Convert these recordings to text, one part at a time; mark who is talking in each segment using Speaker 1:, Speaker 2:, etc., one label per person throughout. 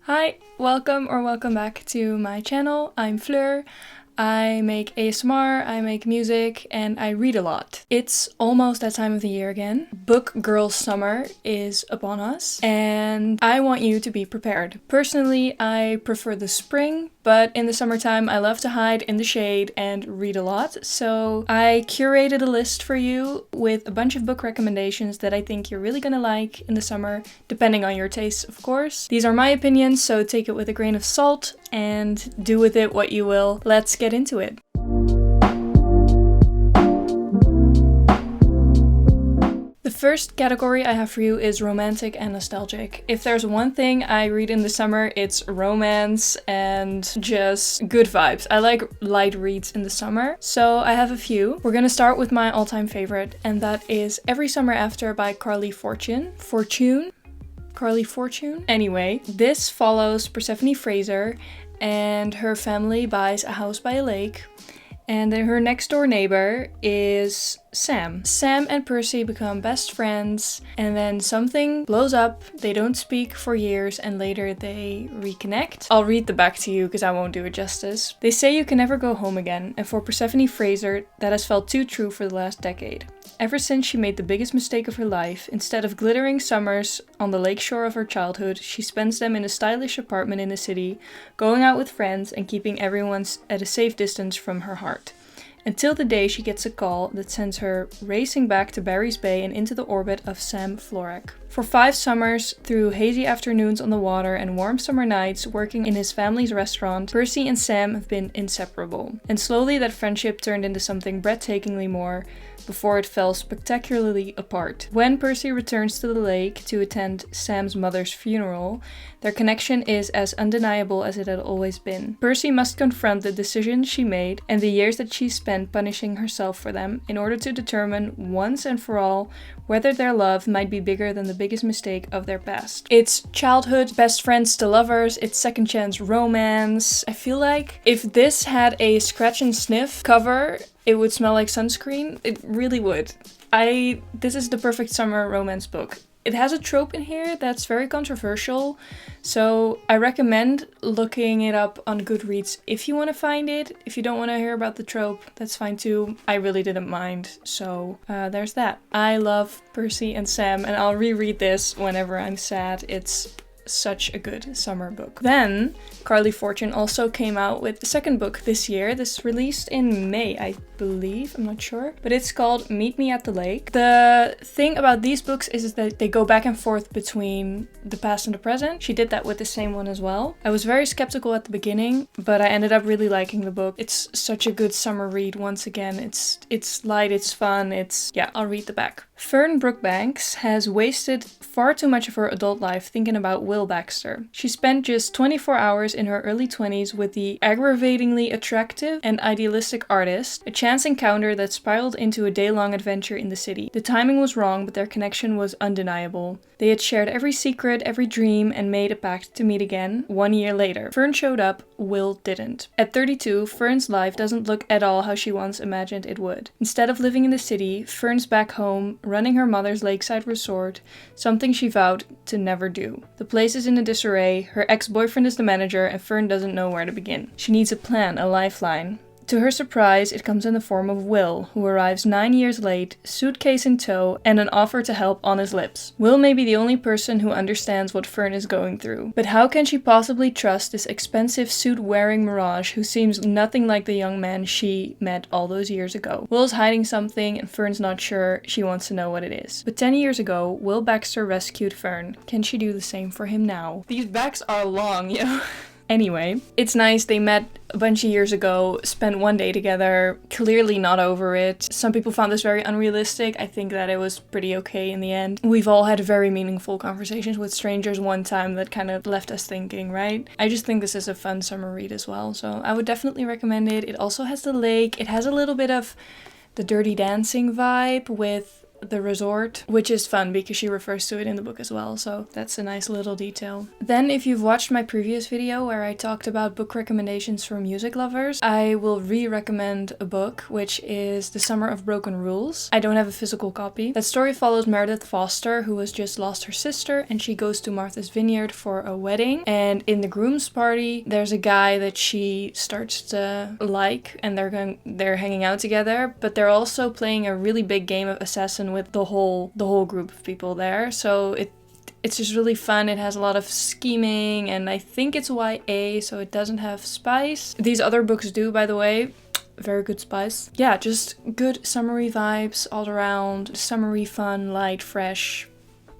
Speaker 1: Hi, welcome back to my channel. I'm Fleur. I make ASMR, I make music, and I read a lot. It's almost that time of the year again. Book Girl Summer is upon us, and I want you to be prepared. Personally, I prefer the spring, but in the summertime I love to hide in the shade and read a lot, so I curated a list for you with a bunch of book recommendations that I think you're really gonna like in the summer, depending on your tastes, of course. These are my opinions, so take it with a grain of salt and do with it what you will. Let's get into it. The first category I have for you is romantic and nostalgic. If there's one thing I read in the summer, it's romance and just good vibes. I like light reads in the summer, so I have a few. We're gonna start with my all-time favorite, and that is Every Summer After by Carly Fortune. Carly Fortune? Anyway, this follows Persephone Fraser and her family buys a house by a lake, and her next door neighbor is Sam. Sam and Percy become best friends, and then something blows up, they don't speak for years, and later they reconnect. I'll read the back to you because I won't do it justice. They say you can never go home again, and for Persephone Fraser, that has felt too true for the last decade. Ever since she made the biggest mistake of her life, instead of glittering summers on the lakeshore of her childhood, she spends them in a stylish apartment in the city, going out with friends and keeping everyone at a safe distance from her heart. Until the day she gets a call that sends her racing back to Barry's Bay and into the orbit of Sam Florek. For 5 summers, through hazy afternoons on the water and warm summer nights working in his family's restaurant, Percy and Sam have been inseparable. And slowly that friendship turned into something breathtakingly more, before it fell spectacularly apart. When Percy returns to the lake to attend Sam's mother's funeral, their connection is as undeniable as it had always been. Percy must confront the decisions she made and the years that she spent punishing herself for them in order to determine once and for all whether their love might be bigger than the biggest mistake of their past. It's childhood best friends to lovers, it's second chance romance. I feel like if this had a scratch and sniff cover, it would smell like sunscreen. It really would. This is the perfect summer romance book. It has a trope in here that's very controversial, so I recommend looking it up on Goodreads if you want to find it. If you don't want to hear about the trope, that's fine too. I really didn't mind, so there's that. I love Percy and Sam, and I'll reread this whenever I'm sad. It's such a good summer book. Then Carly Fortune also came out with the second book this year. This released in May, I believe, I'm not sure, but it's called Meet Me at the Lake. The thing about these books is that they go back and forth between the past and the present. She did that with the same one as well. I was very skeptical at the beginning, but I ended up really liking the book. It's such a good summer read once again. It's light, it's fun, I'll read the back. Fern Brookbanks has wasted far too much of her adult life thinking about Will Baxter. She spent just 24 hours in her early 20s with the aggravatingly attractive and idealistic artist, a chance encounter that spiraled into a day-long adventure in the city. The timing was wrong, but their connection was undeniable. They had shared every secret, every dream, and made a pact to meet again 1 year later. Fern showed up, Will didn't. At 32, Fern's life doesn't look at all how she once imagined it would. Instead of living in the city, Fern's back home, running her mother's lakeside resort, something she vowed to never do. The place is in a disarray, her ex-boyfriend is the manager, and Fern doesn't know where to begin. She needs a plan, a lifeline. To her surprise, it comes in the form of Will, who arrives 9 years late, suitcase in tow, and an offer to help on his lips. Will may be the only person who understands what Fern is going through, but how can she possibly trust this expensive suit-wearing mirage who seems nothing like the young man she met all those years ago? Will's hiding something, and Fern's not sure. She wants to know what it is. But 10 years ago, Will Baxter rescued Fern. Can she do the same for him now? These backs are long, yo. Anyway, it's nice. They met a bunch of years ago, spent one day together, clearly not over it. Some people found this very unrealistic. I think that it was pretty okay in the end. We've all had very meaningful conversations with strangers one time that kind of left us thinking, right? I just think this is a fun summer read as well, so I would definitely recommend it. It also has the lake. It has a little bit of the Dirty Dancing vibe with the resort, which is fun because she refers to it in the book as well, so that's a nice little detail. Then if you've watched my previous video where I talked about book recommendations for music lovers, I will re-recommend a book, which is The Summer of Broken Rules. I don't have a physical copy. That story follows Meredith Foster, who has just lost her sister, and she goes to Martha's Vineyard for a wedding, and in the groom's party there's a guy that she starts to like, and they're hanging out together, but they're also playing a really big game of assassin with the whole group of people there. So it's just really fun. It has a lot of scheming, and I think it's YA, so it doesn't have spice. These other books do, by the way. Very good spice. Yeah, just good summery vibes all around. Summery, fun, light, fresh.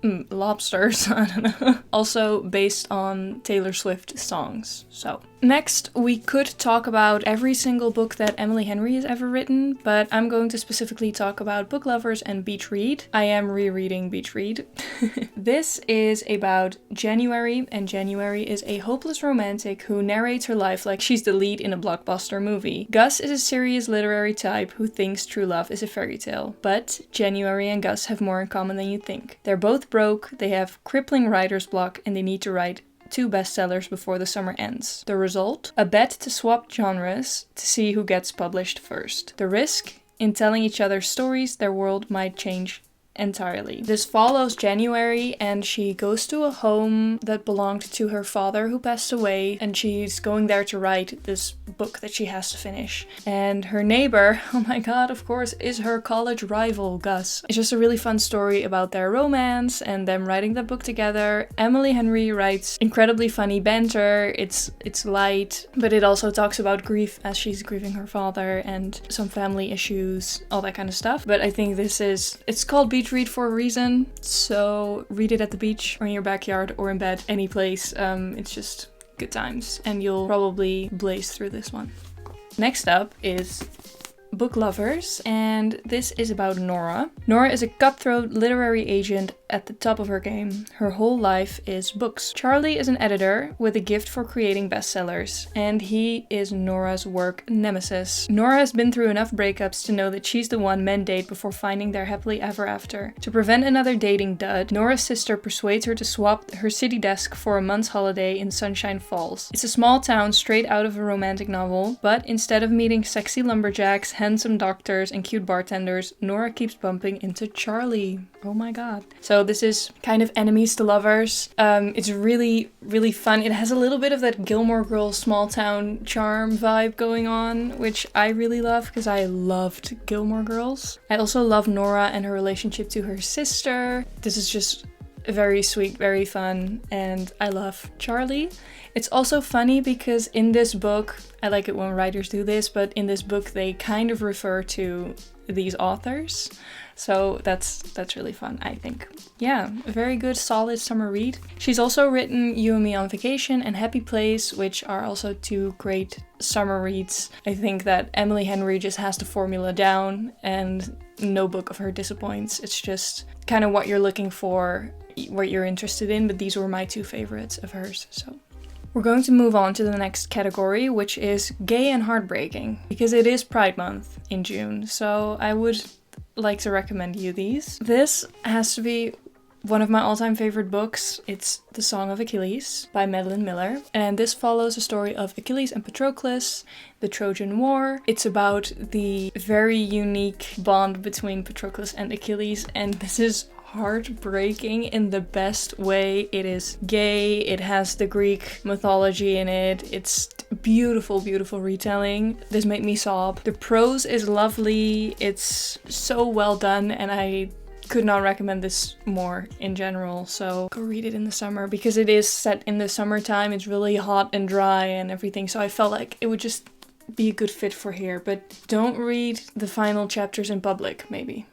Speaker 1: Lobsters, I don't know. Also based on Taylor Swift songs, so. Next, we could talk about every single book that Emily Henry has ever written, but I'm going to specifically talk about book lovers and beach read. I am rereading beach read. This is about January, and January is a hopeless romantic who narrates her life like she's the lead in a blockbuster movie. Gus is a serious literary type who thinks true love is a fairy tale, but January and Gus have more in common than you think. They're both broke, they have crippling writer's block, and they need to write 2 bestsellers before the summer ends. The result? A bet to swap genres to see who gets published first. The risk? In telling each other stories, their world might change entirely. This follows January, and she goes to a home that belonged to her father who passed away, and she's going there to write this book that she has to finish. And her neighbor, oh my god, of course, is her college rival, Gus. It's just a really fun story about their romance and them writing the book together. Emily Henry writes incredibly funny banter. It's light, but it also talks about grief as she's grieving her father and some family issues, all that kind of stuff. But I think it's called Beach Read for a reason, so read it at the beach or in your backyard or in bed, any place. It's just good times, and you'll probably blaze through this one. Next up is book lovers, and this is about Nora. Nora is a cutthroat literary agent at the top of her game. Her whole life is books. Charlie is an editor with a gift for creating bestsellers, and he is Nora's work nemesis. Nora has been through enough breakups to know that she's the one men date before finding their happily ever after. To prevent another dating dud, Nora's sister persuades her to swap her city desk for a month's holiday in Sunshine Falls. It's a small town straight out of a romantic novel, but instead of meeting sexy lumberjacks, handsome doctors, and cute bartenders, Nora keeps bumping into Charlie. Oh my god. So this is kind of enemies to lovers. It's really, really fun. It has a little bit of that Gilmore Girls small town charm vibe going on, which I really love because I loved Gilmore Girls. I also love Nora and her relationship to her sister. This is just very sweet, very fun, and I love Charlie. It's also funny because in this book, I like it when writers do this, but in this book they kind of refer to these authors. So that's really fun, I think. Yeah, a very good, solid summer read. She's also written You and Me on Vacation and Happy Place, which are also 2 great summer reads. I think that Emily Henry just has the formula down, and no book of her disappoints. It's just kind of what you're looking for, what you're interested in, but these were my 2 favorites of hers, so. We're going to move on to the next category, which is gay and heartbreaking, because it is Pride Month in June, so I would like to recommend you these. This has to be one of my all-time favorite books. It's The Song of Achilles by Madeline Miller, and this follows the story of Achilles and Patroclus, the Trojan War. It's about the very unique bond between Patroclus and Achilles, and this is heartbreaking in the best way. It is gay, it has the Greek mythology in it, it's beautiful, beautiful retelling. This made me sob. The prose is lovely, it's so well done, and I could not recommend this more in general, so go read it in the summer because it is set in the summertime. It's really hot and dry and everything, so I felt like it would just be a good fit for here, but don't read the final chapters in public, maybe.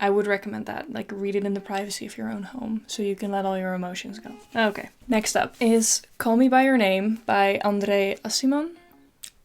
Speaker 1: I would recommend that, like read it in the privacy of your own home so you can let all your emotions go. Okay, next up is Call Me By Your Name by André Aciman.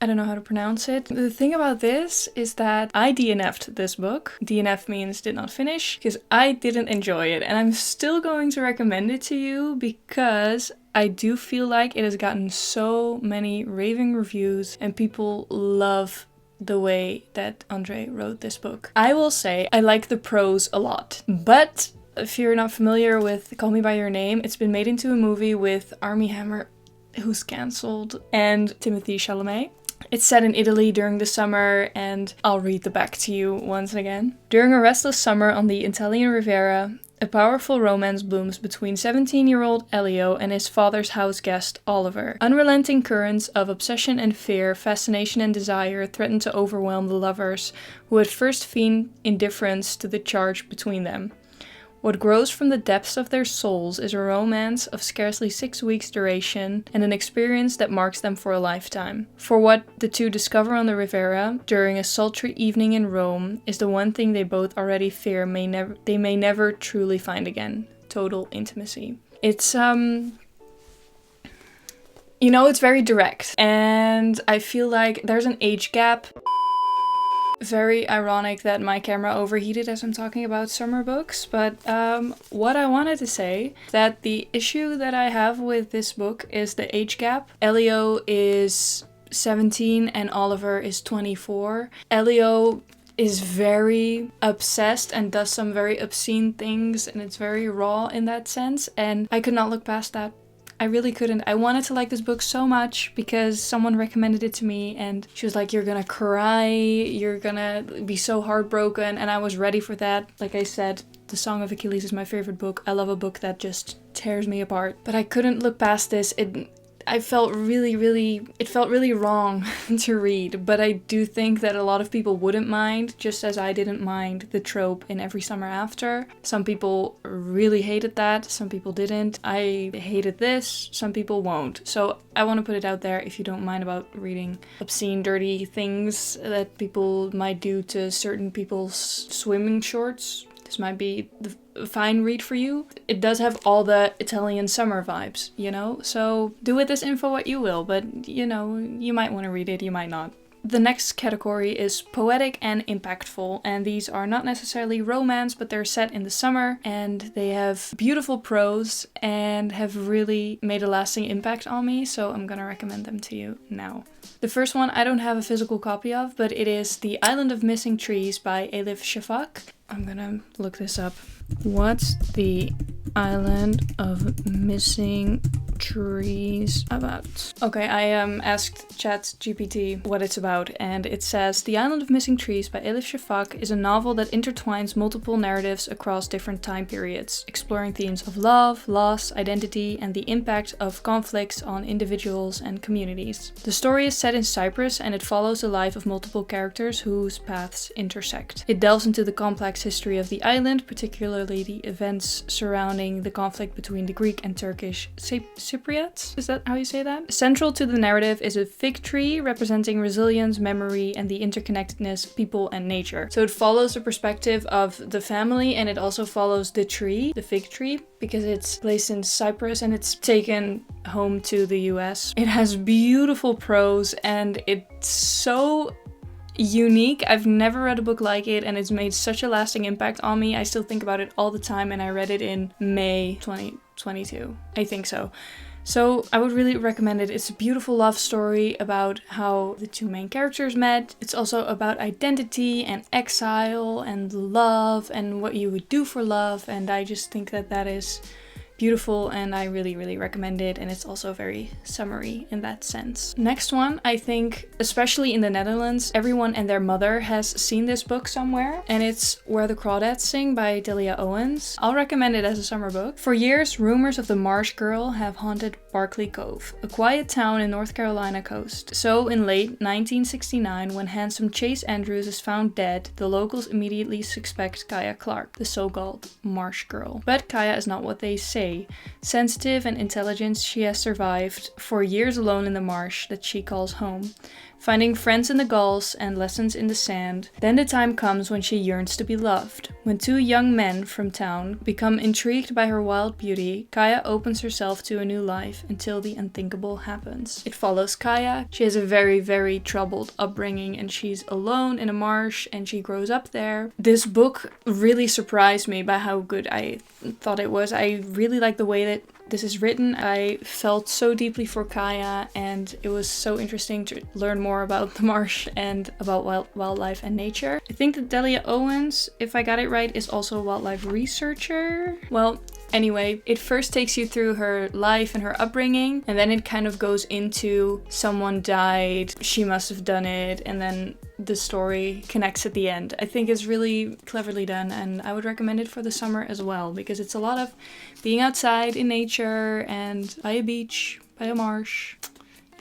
Speaker 1: I don't know how to pronounce it. The thing about this is that I DNF'd this book. DNF means did not finish, because I didn't enjoy it, and I'm still going to recommend it to you because I do feel like it has gotten so many raving reviews and people love the way that Andre wrote this book. I will say I like the prose a lot, but if you're not familiar with Call Me By Your Name, it's been made into a movie with Armie Hammer, who's cancelled, and Timothée Chalamet. It's set in Italy during the summer, and I'll read the back to you once again. During a restless summer on the Italian Riviera, a powerful romance blooms between 17-year-old Elio and his father's house guest, Oliver. Unrelenting currents of obsession and fear, fascination and desire threaten to overwhelm the lovers, who at first feign indifference to the charge between them. What grows from the depths of their souls is a romance of scarcely 6 weeks' duration and an experience that marks them for a lifetime. For what the two discover on the Riviera during a sultry evening in Rome is the one thing they both already fear they may never truly find again: total intimacy. It's it's very direct, and I feel like there's an age gap. Very ironic that my camera overheated as I'm talking about summer books, but what I wanted to say, that the issue that I have with this book is the age gap. Elio is 17 and Oliver is 24. Elio is very obsessed and does some very obscene things, and it's very raw in that sense, and I could not look past that. I really couldn't. I wanted to like this book so much because someone recommended it to me and she was like, you're gonna cry, you're gonna be so heartbroken, and I was ready for that. Like I said, The Song of Achilles is my favorite book. I love a book that just tears me apart. But I couldn't look past this. It felt really wrong to read, but I do think that a lot of people wouldn't mind, just as I didn't mind the trope in Every Summer After. Some people really hated that, some people didn't. I hated this, some people won't. So I want to put it out there, if you don't mind about reading obscene, dirty things that people might do to certain people's swimming shorts, this might be the fine read for you. It does have all the Italian summer vibes, So do with this info what you will, but you might want to read it, you might not. The next category is poetic and impactful, and these are not necessarily romance, but they're set in the summer, and they have beautiful prose and have really made a lasting impact on me, so I'm gonna recommend them to you now. The first one I don't have a physical copy of, but it is The Island of Missing Trees by Elif Shafak. I'm gonna look this up. What's The Island of Missing Trees about? Okay, I asked ChatGPT what it's about, and it says The Island of Missing Trees by Elif Shafak is a novel that intertwines multiple narratives across different time periods, exploring themes of love, loss, identity, and the impact of conflicts on individuals and communities. The story is set in Cyprus, and it follows the life of multiple characters whose paths intersect. It delves into the complex history of the island, particularly the events surrounding the conflict between the Greek and Turkish Cypriots. Is that how you say that? Central to the narrative is a fig tree representing resilience, memory, and the interconnectedness of people and nature. So it follows the perspective of the family, and it also follows the tree, the fig tree, because it's placed in Cyprus and it's taken home to the US. It has beautiful prose and it's so unique. I've never read a book like it, and it's made such a lasting impact on me. I still think about it all the time, and I read it in May 2022. I think so. So I would really recommend it. It's a beautiful love story about how the two main characters met. It's also about identity and exile and love and what you would do for love, and I just think that that is beautiful, and I really, really recommend it, and it's also very summery in that sense. Next one, I think, especially in the Netherlands, everyone and their mother has seen this book somewhere, and it's Where the Crawdads Sing by Delia Owens. I'll recommend it as a summer book. For years, rumors of the Marsh Girl have haunted Barkley Cove, a quiet town in North Carolina coast. So in late 1969, when handsome Chase Andrews is found dead, the locals immediately suspect Kaya Clark, the so-called Marsh Girl. But Kaya is not what they say. Sensitive and intelligent, she has survived for years alone in the marsh that she calls home, finding friends in the gulls and lessons in the sand. Then the time comes when she yearns to be loved. When two young men from town become intrigued by her wild beauty, Kaya opens herself to a new life until the unthinkable happens. It follows Kaya. She has a very, very troubled upbringing, and she's alone in a marsh, and she grows up there. This book really surprised me by how good I thought it was. I really like the way that this is written. I felt so deeply for Kaya, and it was so interesting to learn more about the marsh and about wildlife and nature. I think that Delia Owens, if I got it right, is also a wildlife researcher. Well, anyway, it first takes you through her life and her upbringing, and then it kind of goes into someone died, she must have done it, and then the story connects at the end. I think it's really cleverly done, and I would recommend it for the summer as well, because it's a lot of being outside in nature and by a beach, by a marsh.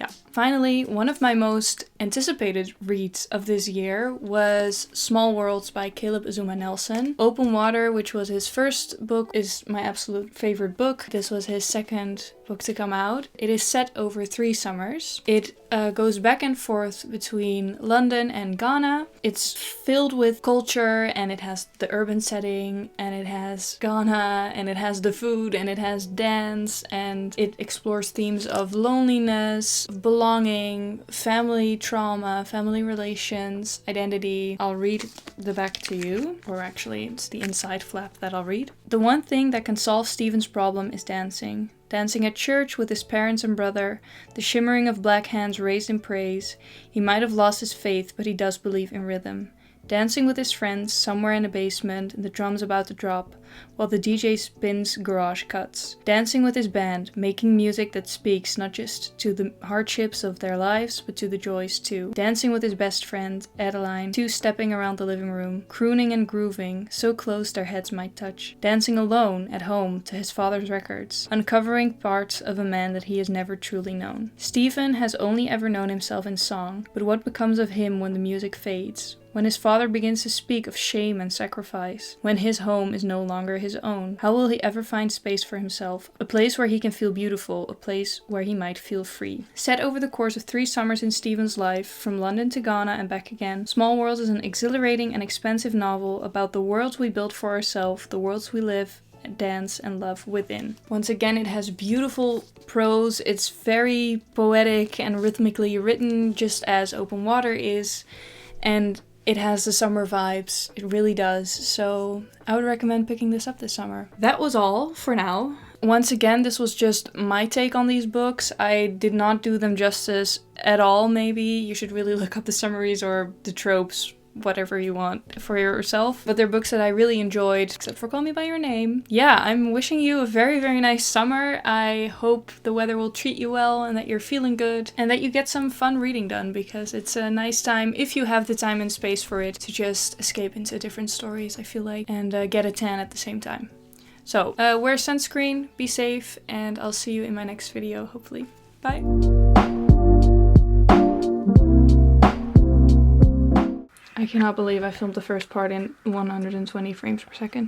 Speaker 1: Yeah. Finally, one of my most anticipated reads of this year was Small Worlds by Caleb Azuma Nelson. Open Water, which was his first book, is my absolute favorite book. This was his second book to come out. It is set over 3 summers. It goes back and forth between London and Ghana. It's filled with culture, and it has the urban setting, and it has Ghana, and it has the food, and it has dance, and it explores themes of loneliness, belonging, family trauma, family relations, identity. I'll read the back to you, or actually it's the inside flap that I'll read. The one thing that can solve Stephen's problem is dancing. Dancing at church with his parents and brother, the shimmering of black hands raised in praise. He might have lost his faith, but he does believe in rhythm. Dancing with his friends somewhere in a basement, and the drums about to drop, while the DJ spins garage cuts. Dancing with his band, making music that speaks not just to the hardships of their lives, but to the joys too. Dancing with his best friend, Adeline, two-stepping around the living room, crooning and grooving, so close their heads might touch. Dancing alone, at home, to his father's records, uncovering parts of a man that he has never truly known. Stephen has only ever known himself in song, but what becomes of him when the music fades? When his father begins to speak of shame and sacrifice, when his home is no longer his own, how will he ever find space for himself? A place where he can feel beautiful, a place where he might feel free. Set over the course of 3 summers in Stephen's life, from London to Ghana and back again, Small Worlds is an exhilarating and expansive novel about the worlds we build for ourselves, the worlds we live, dance and love within. Once again, it has beautiful prose. It's very poetic and rhythmically written, just as Open Water is, and it has the summer vibes. It really does. So I would recommend picking this up this summer. That was all for now. Once again, this was just my take on these books. I did not do them justice at all, maybe. You should really look up the summaries or the tropes, whatever you want for yourself. But they're books that I really enjoyed, except for Call Me By Your Name. Yeah, I'm wishing you a very, very nice summer. I hope the weather will treat you well and that you're feeling good and that you get some fun reading done, because it's a nice time, if you have the time and space for it, to just escape into different stories, I feel like, and get a tan at the same time. So, wear sunscreen, be safe, and I'll see you in my next video, hopefully. Bye! I cannot believe I filmed the first part in 120 frames per second.